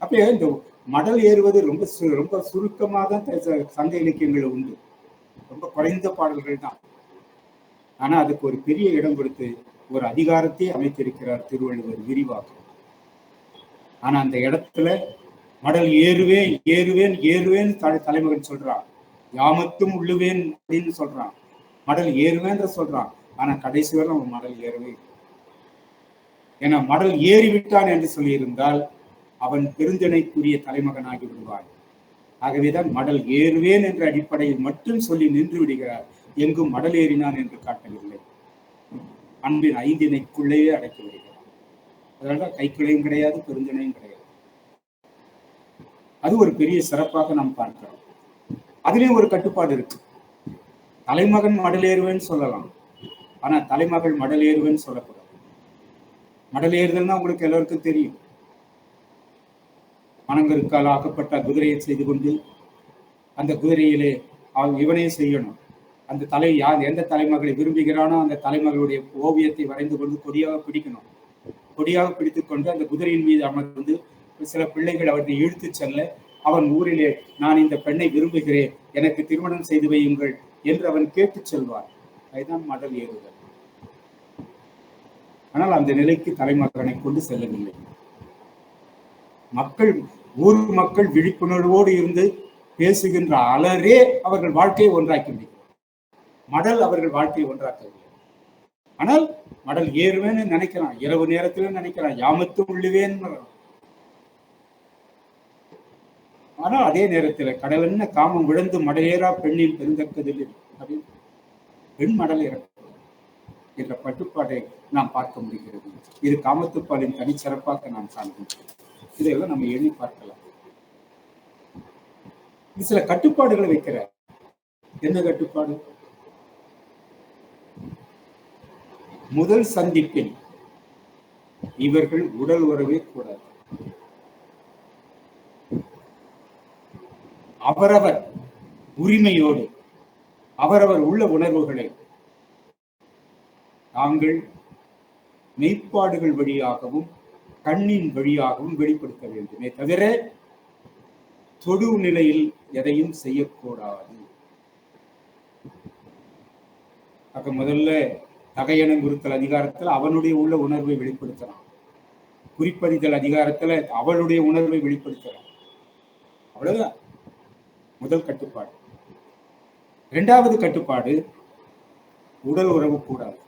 அப்ப இந்த மடல் ஏறுவது ரொம்ப ரொம்ப சுருக்கமாக தான் சங்க இலக்கியங்கள் உண்டு. ரொம்ப குறைந்த பாடல்கள் தான். ஆனா அதுக்கு ஒரு பெரிய இடம் கொடுத்து ஒரு அதிகாரத்தை அமைத்திருக்கிறார் திருவள்ளுவர் விரிவாக. ஆனா அந்த இடத்துல மடல் ஏறுவேன் ஏறுவேன் ஏறுவேன் தலைமகன் சொல்றான். யாமத்தும் உள்ளுவேன் அப்படின்னு சொல்றான். மடல் ஏறுவேன் சொல்றான். ஆனா கடைசி வரை அவன் மடல் ஏறவே. ஏன்னா மடல் ஏறிவிட்டான் என்று சொல்லியிருந்தால் அவன் பெருந்திணைக்குரிய தலைமகனாகி விடுவான். ஆகவேதான் மடல் ஏறுவேன் என்ற அடிப்படையில் மட்டும் சொல்லி நின்று விடுகிறார். எங்கும் மடல் ஏறினான் என்று காட்டவில்லை. அன்பின் 5 திணைக்குள்ளேயே அடைத்து விடுகிறார். அதனால்தான் கைக்கிளையும் கிடையாது, பெருந்திணையும் கிடையாது. அது ஒரு பெரிய சிறப்பாக நாம் பார்க்கிறோம். அதுலயும் ஒரு கட்டுப்பாடு இருக்கு. தலைமகன் மடல் ஏறுவேன்னு சொல்லலாம், ஆனா தலைமகள் மடல் ஏறுவேன்னு சொல்லக்கூடாது. மடல் ஏறுதல்னா உங்களுக்கு எல்லாருக்கும் தெரியும். மணங்கருக்கால் ஆக்கப்பட்ட குதிரையை செய்து கொண்டு அந்த குதிரையிலே இவனே செய்யணும். அந்த எந்த தலைமகளை விரும்புகிறானோ அந்த தலைமகளுடைய ஓவியத்தை வரைந்து கொண்டு கொடியாக பிடிக்கணும். கொடியாக பிடித்துக் கொண்டு அந்த குதிரையின் மீது அமர்ந்து சில பிள்ளைகள் அவரை இழுத்து செல்ல, அவன் ஊரிலே நான் இந்த பெண்ணை விரும்புகிறேன், எனக்கு திருமணம் செய்து வையுங்கள் என்று அவன் கேட்டு செல்வார். அதுதான் மடல் ஏறுதல். ஆனால் அந்த நிலைக்கு தலைமகனை கொண்டு செல்லவில்லை. ஊர் மக்கள் விழிப்புணர்வோடு இருந்து பேசுகின்ற அலரே அவர்கள் வாழ்க்கையை ஒன்றாக்கி விடுகிறார். மடல் அவர்கள் வாழ்க்கையை ஒன்றாக்கவில்லை. ஆனால் மடல் ஏறுவேன்னு நினைக்கிறான், இரவு நேரத்துல நினைக்கிறான், யாமத்தும் உள்ளுவேன். ஆனால் அதே நேரத்துல கடலென்ன காமம் விழுந்து மடலேறா பெண்ணின் பெருந்தக்கதில் அப்படின்னு பெண் மடல் இறக்கும் என்ற பட்டுப்பாட்டை நாம் பார்க்க முடிகிறது. இது காமத்துப்பாலின் தனிச்சிறப்பாக நாம் காண்கின்றோம். இதையெல்லாம் நம்ம எண்ணி பார்க்கலாம். சில கட்டுப்பாடுகளை வைக்கிறார். என்ன கட்டுப்பாடு? முதல் சந்திப்பில் இவர்கள் உடல் உறவே கூடாது. அவரவர் உரிமையோடு அவரவர் உள்ள உணர்வுகளை தாங்கள் மெய்ப்பாடுகள் வழியாகவும் கண்ணின் வழியாகவும் வெளிப்படுத்த வேண்டுமே தவிர தொடு நிலையில் எதையும் செய்யக்கூடாது. முதல்ல தகையணம் குறித்தல் அதிகாரத்தில் அவனுடைய உள்ள உணர்வை வெளிப்படுத்தலாம். குறிப்பறிதல் அதிகாரத்துல அவளுடைய உணர்வை வெளிப்படுத்தலாம். அவ்வளவுதான் முதல் கட்டுப்பாடு. இரண்டாவது கட்டுப்பாடு, உடல் உறவு கூடாது.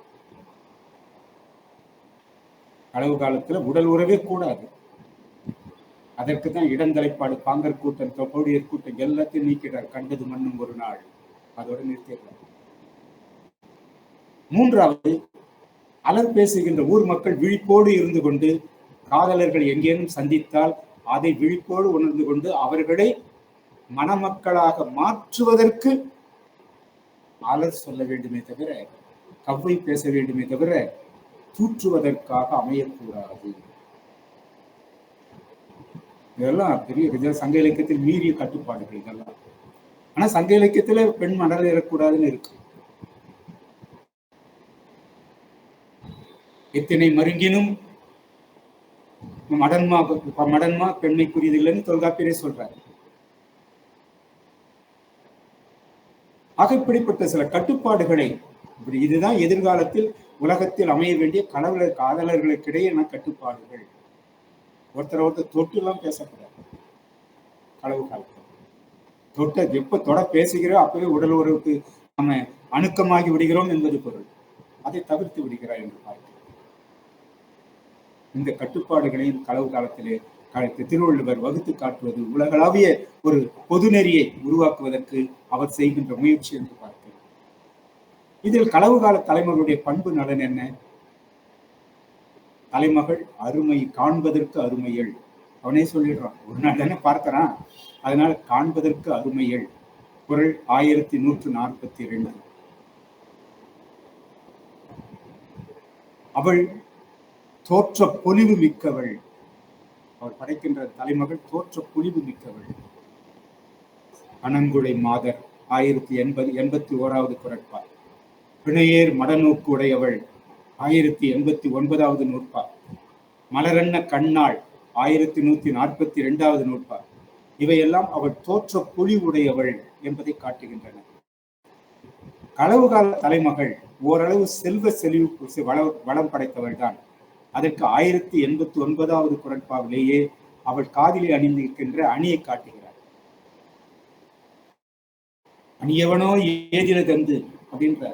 களவு காலத்துல உடல் உறவே கூடாது. அதற்கு தான் இடந்தலைப்பாடு, பாங்கர் கூட்டம், தொப்போடியர் கூட்டம் எல்லாத்தையும் நீக்கிறார். கண்டது மண்ணும் ஒரு நாள், அதோட நிறுத்திடுறார். மூன்றாவது, அலர் பேசுகின்ற ஊர் மக்கள் விழிப்போடு இருந்து கொண்டு காதலர்கள் எங்கேனும் சந்தித்தால் அதை விழிப்போடு உணர்ந்து கொண்டு அவர்களை மணமக்களாக மாற்றுவதற்கு அலர் சொல்ல வேண்டுமே தவிர, கவ்வை பேச வேண்டுமே தவிர தூற்றுவதற்காக அமையக்கூடாது. இதெல்லாம் பெரிய சங்க இலக்கியத்தில் மீறிய கட்டுப்பாடுகள் இதெல்லாம். ஆனா சங்க இலக்கியத்துல பெண் மணல் ஏறக்கூடாதுன்னு இருக்கு. எத்தனை மருங்கினும் மடன்மா பெண்மைக்குரியது இல்லைன்னு தொல்காப்பியரே சொல்றாரு. ஆக இப்படிப்பட்ட சில கட்டுப்பாடுகளை, இதுதான் எதிர்காலத்தில் உலகத்தில் அமைய வேண்டிய காதலர்களுக்கிடையே கட்டுப்பாடுகள். ஒருத்தர் தொட்டு எல்லாம் பேசக்கூடாது. களவு காலத்தில் தொட்ட எப்ப தொட பேசுகிறோம் அப்பவே உடல் உறவுக்கு நம்ம அணுக்கமாகி விடுகிறோம் என்பது பொருள். அதை தவிர்த்து விடுகிறார் என்று பார்க்கிறோம். இந்த கட்டுப்பாடுகளையும் களவு காலத்திலே திருவள்ளுவர் வகுத்து காட்டுவது உலகளாவிய ஒரு பொது நெறியை உருவாக்குவதற்கு அவர் செய்கின்ற முயற்சி என்று பார்க்கிறோம். இதில் களவு கால தலைமகளுடைய பண்பு நலன் என்ன? தலைமகள் அருமை காண்பதற்கு அருமையள். அவனே சொல்லிடுறான், ஒரு நாள் தானே பார்க்கிறான், அதனால காண்பதற்கு அருமையள். குறள் 1142. அவள் தோற்ற பொலிவு மிக்கவள். அவர் படைக்கின்ற தலைமகள் தோற்ற பொலிவு மிக்கவள். அணங்குழை மாதர் 1081வது குறட்பா. பிணையேர் மடநோக்கு உடையவள் 1089வது நூற்பா. மலரன்ன கண்ணாள் 1142வது நூற்பா. இவையெல்லாம் அவள் தோற்ற பொலிவுடையவள் என்பதை காட்டுகின்றன. களவுகால தலைமகள் ஓரளவு செல்வ செழிவு வளம் படைத்தவள் தான். அதற்கு 1089வது குறட்பாவிலேயே அவள் காதிலே அணிந்திருக்கின்ற அணியை காட்டுகிறார். அணியவனோ ஏதில தந்து அப்படின்ற.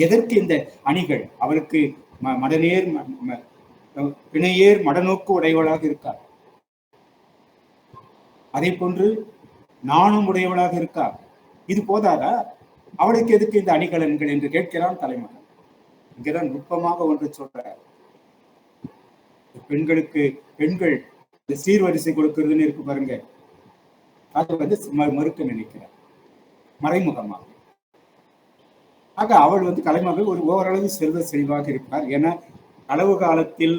எதற்கு இந்த அணிகள்? அவளுக்கு மடநேர் பிணையேர் மடநோக்கு உடையவளாக இருக்கார். அதே போன்று நாணம் உடையவளாக இருக்கார். இது போதாதா? அவளுக்கு எதுக்கு இந்த அணிகலன்கள் என்று கேட்கிறான் தலைமகன். இங்கதான் நுட்பமாக ஒன்று சொல்றார். பெண்கள் சீர்வரிசை கொடுக்கிறதுன்னு இருக்கு பாருங்க, அது மறுக்க நினைக்கிறார் மறைமுகமாக. ஆக அவள் கலைமகள் ஒரு ஓரளவு செல்வ செழிவாக இருப்பார். ஏன்னா களவு காலத்தில்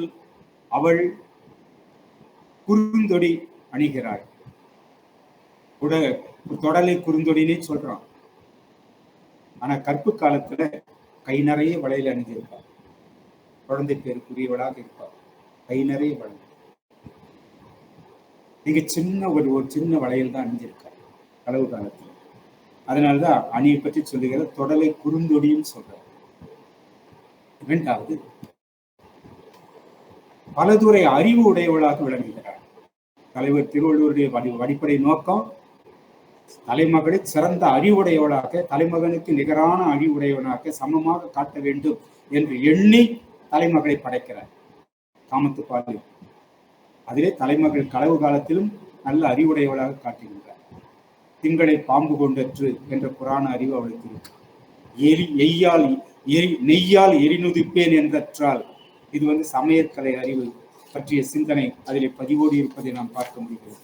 அவள் குறுந்தொடி அணிகிறாள். தொடலை குறுந்தொடினே சொல்றான். ஆனா கற்பு காலத்துல கை நிறைய வளையல் அணிஞ்சிருப்பார். குழந்தை பேருக்குரியவளாக இருப்பார். கை நிறைய வளையல். நீங்க ஒரு சின்ன வளையல் தான் அணிஞ்சிருக்கார் களவு காலத்துல. அதனாலதான் அணியை பற்றி சொல்லுகிற தொடலை குறுந்தொடின்னு சொல்றார். இரண்டாவது, பலதுறை அறிவு உடையவளாக விளங்குகிறார். தலைவர் திருவள்ளுவருடைய அடிப்படை நோக்கம் தலைமகளை சிறந்த அறிவுடையவளாக, தலைமகனுக்கு நிகரான அறிவுடையவனாக சமமாக காட்ட வேண்டும் என்று எண்ணி தலைமகளை படைக்கிறார். காமத்து பாலில் அதிலே தலைமகள் களவு காலத்திலும் நல்ல அறிவுடையவளாக காட்டுகின்றார். திங்களை பாம்பு கொண்டற்று என்ற புராண அறிவு அவளுக்கு இருக்கு. நெய்யால் எரிநுதிப்பேன் என்றால் இது சமையற்கலை அறிவு பற்றிய சிந்தனை அதிலே பதிவோடு இருப்பதை நாம் பார்க்க முடிகிறது.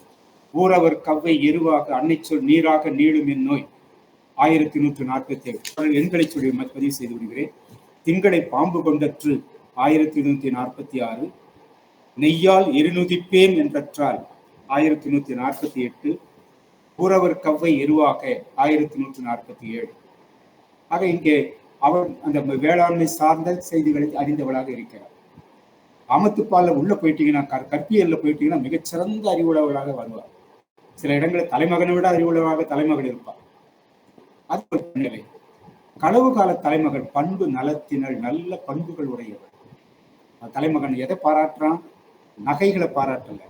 ஊரவர் கவ்வை எருவாக அன்னை சொல் நீராக நீளும் என் நோய் 1147 எண்களை சொல்லி பதிவு செய்து விடுகிறேன். திங்களை பாம்பு கொண்டற்று 1146, நெய்யால் எரிநுதிப்பேன் என்றால் 1148, ஊரவர் கவ்வை எருவாக 1147. ஆக இங்கே அவர் அந்த வேளாண்மை சார்ந்த செய்திகளை அறிந்தவளாக இருக்கிறார். காமத்துப்பால்ல உள்ள போயிட்டீங்கன்னா, கற்பியல்ல போயிட்டீங்கன்னா மிகச்சிறந்த அறிவுள்ளவர்களாக வருவார். சில இடங்களில் தலைமகனை விட அறிவுள்ளவராக தலைமகள் இருப்பார். அது ஒரு நிலை. களவு கால தலைமகள் பண்பு நலத்தினள், நல்ல பண்புகள் உடையவர். தலைமகன் எதை பாராட்டுறான்? நகைகளை பாராட்டல.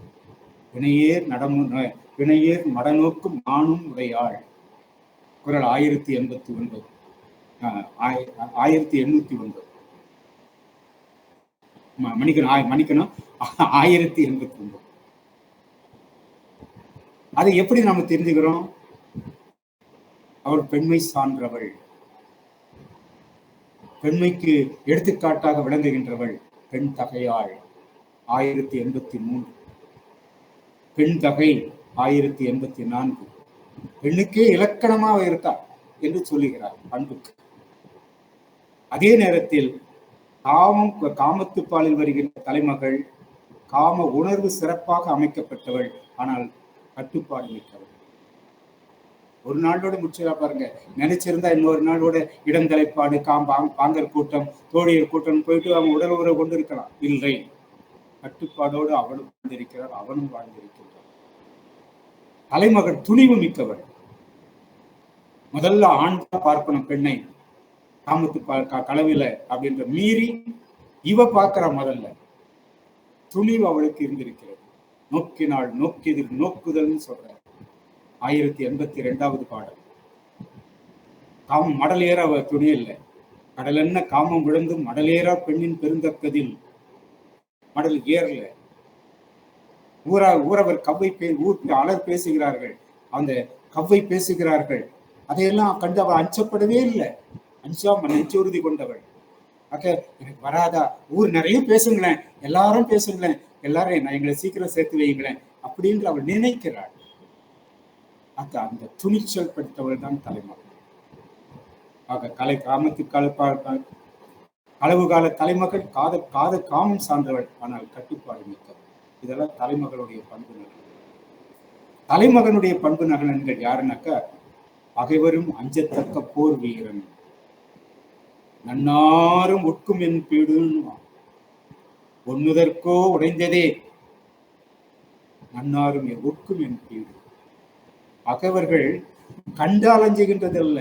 வினையேர் மடநோக்கும் நானும் உடையாள். குறள் 1089, 1809. மன்னிக்கணும் 1089. அதை எப்படி நாம தெரிஞ்சுக்கிறோம்? அவள் பெண்மை சான்றவள், பெண்மைக்கு எடுத்துக்காட்டாக விளங்குகின்றவள். பெண் தகையாள் 1083, பெண் தகை 1084. பெண்ணுக்கே இலக்கணமாக இருக்கா என்று சொல்லுகிறார் பண்புக்கு. அதே நேரத்தில் காமத்துப்பாலில் வருகின்ற தலைமகள் காம உணர்வு சிறப்பாக அமைக்கப்பட்டவள், ஆனால் கட்டுப்பாடு மிக்கவள். ஒரு நாளோட முடிச்சா பாருங்க, நினைச்சிருந்தா இன்னொரு நாளோட இடந்தலைப்பாடு, பாங்கர் கூட்டம், தோழியர் கூட்டம் போயிட்டு அவங்க உடல் உறவு கொண்டு இருக்கலாம். இல்லை, கட்டுப்பாடோடு அவளும் வாழ்ந்திருக்கிறார், அவனும் வாழ்ந்திருக்கின்றார். தலைமகள் துணிவு மிக்கவள். முதல்ல ஆண் பார்க்கணும் பெண்ணை, காமத்து களவில அப்படின்ற மீறி இவ பார்க்கிற முதல்ல துணிவு அவளுக்கு இருந்திருக்கிறது. நோக்கினாள் நோக்கியதில் நோக்குதல்னு சொல்ற 1082வது பாடல். காமம் மடலேற அவ துணி இல்லை. கடல் என்ன காமம் விழுந்து மடலேறா பெண்ணின் பெருந்தக்கதில். மடல் ஏறல. ஊரவர் கவ்வை அலர் பேசுகிறார்கள், அந்த கவ்வை பேசுகிறார்கள். அதையெல்லாம் கண்டு அவள் அஞ்சப்படவே இல்லை. அஞ்சாம நெஞ்சுறுதி கொண்டவள். எனக்கு வராதா, ஊர் நிறைய பேசுங்களேன், எல்லாரும் பேசுங்களேன், எல்லாரும் எங்களை சீக்கிரம் சேர்த்து வையுங்களேன் அப்படின்னு அவள் நினைக்கிறாள். அந்த துணிச்சல் படுத்தவள் தான் தலைமகள். ஆக களவு கால தலைமகள் காமம் சார்ந்தவள், ஆனால் கட்டுப்பாடு மிக்கவள். இதெல்லாம் தலைமகளுடைய பண்பு நகல். தலைமகனுடைய பண்பு நகலன்கள் யாருன்னாக்கா, பகைவரும் அஞ்சத்தக்க போர் வீரன், நன்னாரும் ஒட்கும் என் பீடுன்னு, ஒன்னுதற்கோ உடைந்ததே நன்னாரும் ஒட்கும் என் பீடு. பகைவர்கள் கண்டால் அஞ்சுகின்றதல்ல,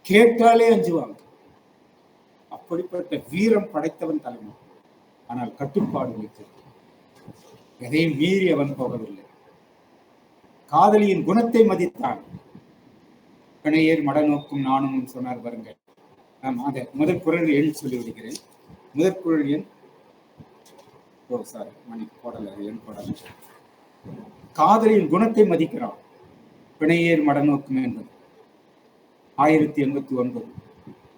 கேட்டாலே அஞ்சுவாங்க. அப்படிப்பட்ட வீரம் படைத்தவன் தலைமகன். ஆனால் கட்டுப்பாடு வைத்தது, எதையும் மீறி அவன் போகவில்லை. காதலியின் குணத்தை மதித்தான். பிணையேர் மடநோக்கும் நானும் சொன்னார் பாருங்க. அந்த முதல் குறள் எண் சொல்லி விடுகிறேன். முதற் குறள் எண் எண் போடல. காதலியின் குணத்தை மதிக்கிறான். பிணையேர் மடநோக்கும் என்பது 1089.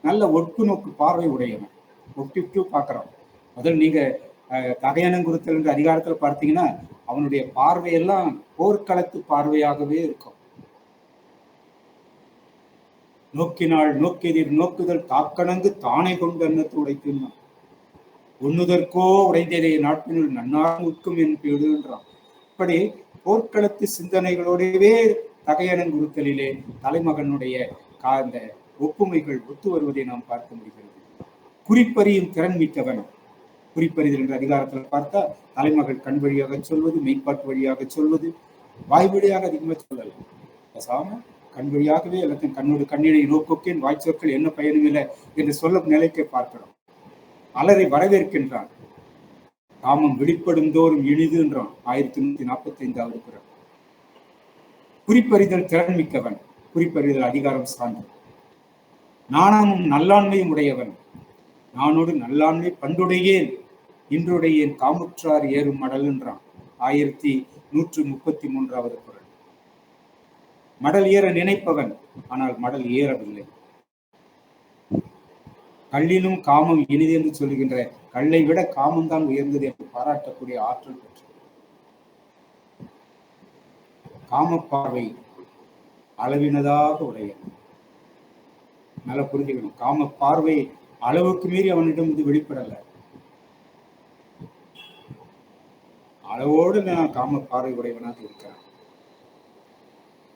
நல்ல ஒட்டு நோக்கு பார்வை உடையவன். ஒட்டிட்டு பார்க்கிறான். அதில் நீங்க தகையணங்குறுத்தல் என்ற அதிகாரத்துல பார்த்தீங்கன்னா அவனுடைய பார்வையெல்லாம் போர்க்களத்து பார்வையாகவே இருக்கும். நோக்கினாள் நோக்கியதிர் நோக்குதல் தாக்கணங்கு தானே கொண்டு அன்னத்து உடைத்துனான். ஒன்னுதற்கோ உடைந்ததை நாட்டினுள் நன்னாரும் உட்கும் என் பேடுன்றான். இப்படி போர்க்களத்து சிந்தனைகளோடவே தகையணங்குறுத்தலிலே தலைமகனுடைய அந்த ஒப்புமைகள் ஒத்து வருவதை நாம் பார்க்க முடிகிறது. குறிப்பறியும் திறன் மிக்கவன். குறிப்பறிதல் என்ற அதிகாரத்தில் பார்த்தா தலைமகள் கண் வழியாக சொல்வது, மெய்ப்பாட்டு வழியாக சொல்வது, வாய் வழியாக அதிகமாக சொல்லல. பேசாம கண் வழியாகவே எல்லாத்தையும் கண்ணினை நோக்கோக்கேன் வாய்ச்சொற்கள் என்ன பயனும் இல்லை என்று சொல்ல நிலைக்கு பார்க்கிறோம். அலரை வரவேற்கின்றான். காமம் வெளிப்படும் தோறும் இனிதுன்றான் 1145வது குறள். குறிப்பறிதல் திறன் மிக்கவன். குறிப்பறிதல் அதிகாரம் சார்ந்தவன். நாணமும் நல்லாண்மையும் உடையவன். நானோடு நல்லாண்மை பண்டுடையேன் இன்றுடையேன் காமுற்றார் ஏறும் மடல் என்றான் 1133வது குறள். மடல் ஏற நினைப்பவன், ஆனால் மடல் ஏறவில்லை. கல்லினும் காமம் இனிது என்று சொல்லுகின்ற கல்லை விட காமம் தான் உயர்ந்தது என்று பாராட்டக்கூடிய ஆற்றல் பெற்றது. காமப்பார்வை அளவினதாக உடையவன். நல்லா புரிஞ்சுக்கணும். காம பார்வை அளவுக்கு மீறி அவனிடம் இது வெளிப்படல. அளவோடு நான் காம பார்வை உடையவனாக இருக்கிறான்.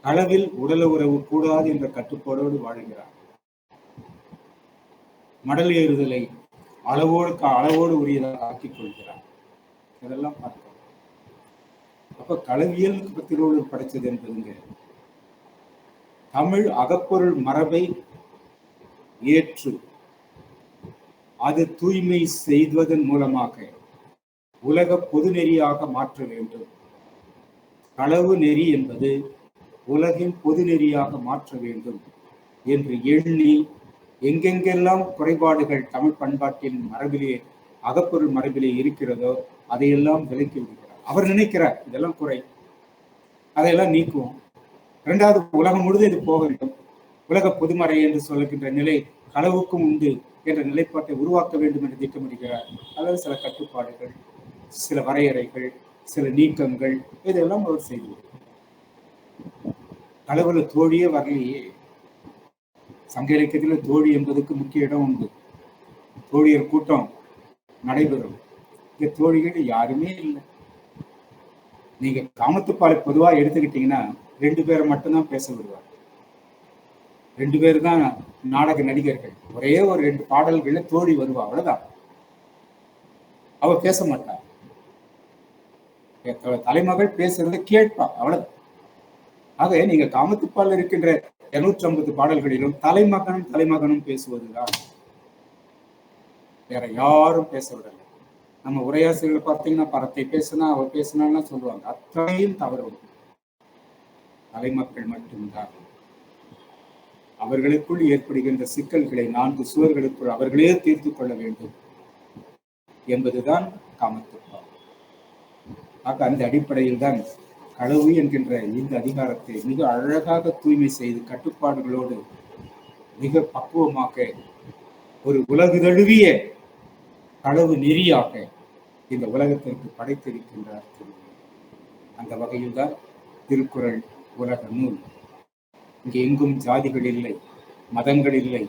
அளவில் உடல உறவு கூடாது என்ற கட்டுப்பாடோடு வாழ்கிறான். மடல் ஏறுதலை அளவோடு உரியதாக ஆக்கிக் கொள்கிறான். இதெல்லாம் பார்க்கிறோம். அப்ப களவியலுக்கு திருவள்ளுவர் படைச்சது என்பதுங்க தமிழ் அகப்பொருள் மரபை ஏற்று அது தூய்மை செய்வதன் மூலமாக உலக பொது நெறியாக மாற்ற வேண்டும். களவு நெறி என்பது உலகின் பொது நெறியாக மாற்ற வேண்டும் என்று எண்ணி எங்கெங்கெல்லாம் குறைபாடுகள் தமிழ் பண்பாட்டின் மரபிலே அகப்பொருள் மரபிலே இருக்கிறதோ அதையெல்லாம் விலக்கி விடுகிறார். அவர் நினைக்கிறார் இதெல்லாம் குறை, அதையெல்லாம் நீக்குவோம். இரண்டாவது, உலகம் முழுதும் இது போக வேண்டும், உலக பொதுமறை என்று சொல்லுகின்ற நிலை களவுக்கும் உண்டு என்ற நிலைப்பாட்டை உருவாக்க வேண்டும் என்று திட்டமிடுகிறார். அதாவது சில கட்டுப்பாடுகள், சில வரையறைகள், சில நீக்கங்கள், இதெல்லாம் அவர் செய்து களவுல தோழியே வரலையே. சங்க இலக்கியத்துல தோழி என்பதற்கு முக்கிய இடம் உண்டு. தோழியர் கூட்டம் நடைபெறும். இங்க தோழிகள் யாருமே இல்லை. நீங்க காமத்துப்பாலை பொதுவா எடுத்துக்கிட்டீங்கன்னா 2 பேரை மட்டும்தான் பேச விடுவார். 2 பேர் தான் நாடக நடிகர்கள். ஒரே ஒரு 2 பாடல்கள்ல தோழி வருவா, அவ்வளவுதான். அவ பேச மாட்டார். தலைமகள் பேசுறத கேட்பா, அவ்வளவு. ஆக நீங்க காமத்துப்பால் இருக்கின்ற 250 பாடல்களிலும் தலைமகனும் பேசுவதுதான், வேற யாரும் பேச விடல. நம்ம உரையாசிரியர்கள் பார்த்தீங்கன்னா பரத்தை பேசினா அவர் பேசினான்னு சொல்லுவாங்க. அத்தனையும் தவறு. தலைமக்கள் மட்டும்தான். அவர்களுக்குள் ஏற்படுகின்ற சிக்கல்களை 4 சுவர்களுக்குள் அவர்களே தீர்த்து கொள்ள வேண்டும் என்பதுதான் காமத்துப்பால். ஆக அந்த அடிப்படையில் தான் களவு என்கின்ற இந்த அதிகாரத்தை மிக அழகாக தூய்மை செய்து கட்டுப்பாடுகளோடு மிக பக்குவமாக ஒரு உலகு தழுவிய களவு நெறியாக இந்த உலகத்திற்கு படைத்திருக்கின்றார் திருவள்ளுவர். அந்த வகையில் தான் திருக்குறள் உலக நூல். இங்கே எங்கும் ஜாதிகள் இல்லை, மதங்கள் இல்லை,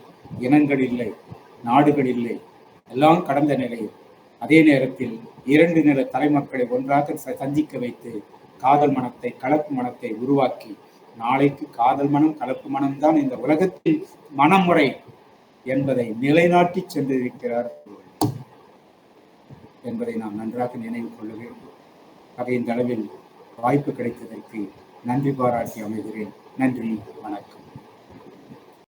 இனங்கள் இல்லை, நாடுகள் இல்லை, எல்லாம் கடந்த நிலையில் அதே நேரத்தில் 2 நில தலைமக்களை ஒன்றாக சந்திக்க வைத்து காதல் மனத்தை, கலப்பு மனத்தை உருவாக்கி நாளைக்கு காதல் மனம், கலப்பு மனம்தான் இந்த உலகத்தில் மனமுறை என்பதை நிலைநாட்டி சென்றிருக்கிறார் என்பதை நாம் நன்றாக நினைவு கொள்ள வேண்டும். ஆக இந்த அளவில் வாய்ப்பு கிடைத்ததற்கு நன்றி பாராட்டி அமைகிறேன். நன்றி, வணக்கம்.